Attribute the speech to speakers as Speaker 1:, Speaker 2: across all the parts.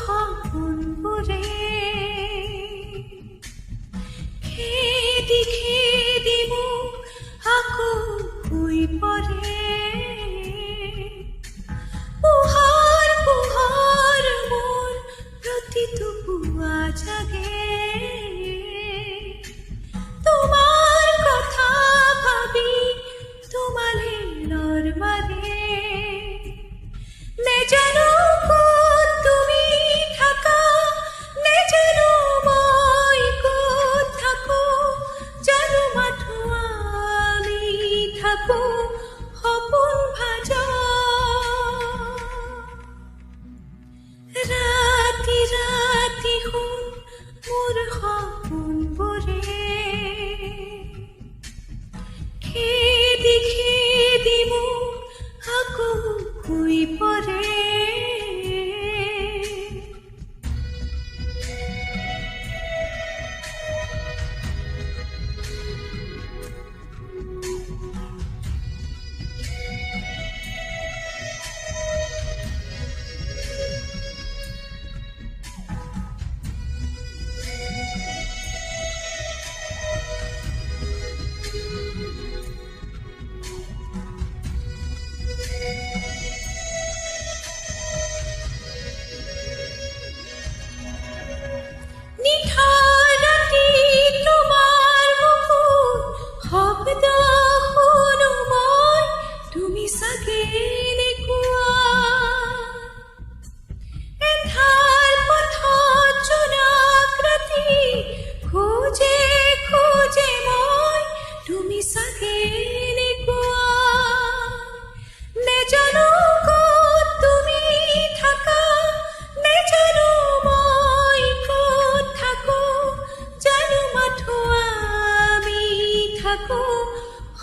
Speaker 1: সপোনবোৰে খেদি খেদি মোক আকৌ শুই পৰে। পোহৰ পোহৰ মোৰ প্ৰতিটো পুৱা জাগে, তোমাৰ কথা ভাবি তোমালে লৰ মাৰে। নেজানো ক'ত তুমি থাকা, নেজানো মই ক'ত থাকো, জানো মাথো আমি থাকো সপোন ভাজা। ৰাতি ৰাতি শুন মোৰ সপোনবোৰে খেদি খেদি মোক আকৌ শুই পৰে।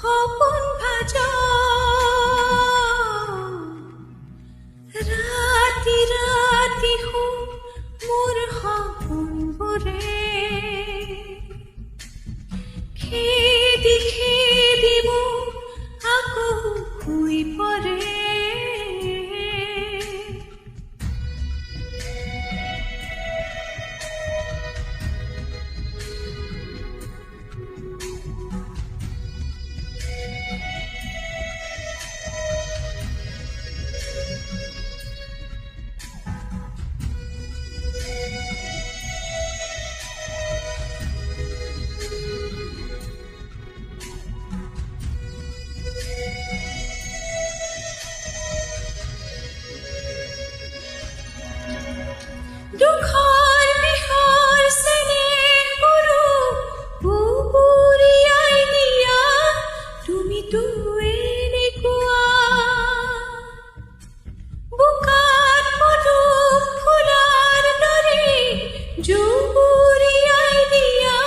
Speaker 1: সপোন ভাজা ৰাতি ৰাতি শুন মোৰ সপোনবোৰে খেদি খেদি মোক আকৌ শুই পৰে। দুখৰ বিষৰ চেনেহবোৰো বুবুৰিয়াই দিয়া, তুমিতো এনেকুৱা বোকাত পদুম ফুলাৰ দৰে জুবুৰিয়াই দিয়া,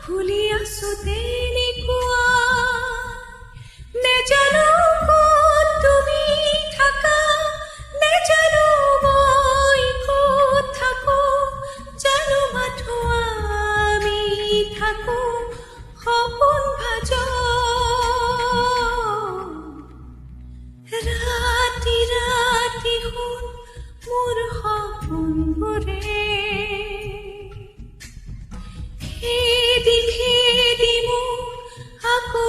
Speaker 1: ফুলি আছো তেনেকুৱা। নেজানো ক'ত তুমি থাকা, নেজানো মই ক'ত থাকো, জানো মাথো আমি থাকো সপোন ভাজা। ৰাতি ৰাতি শুন মোৰ সপোনবোৰে খেদি খেদি মোক আকৌ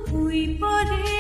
Speaker 1: শুই পৰে।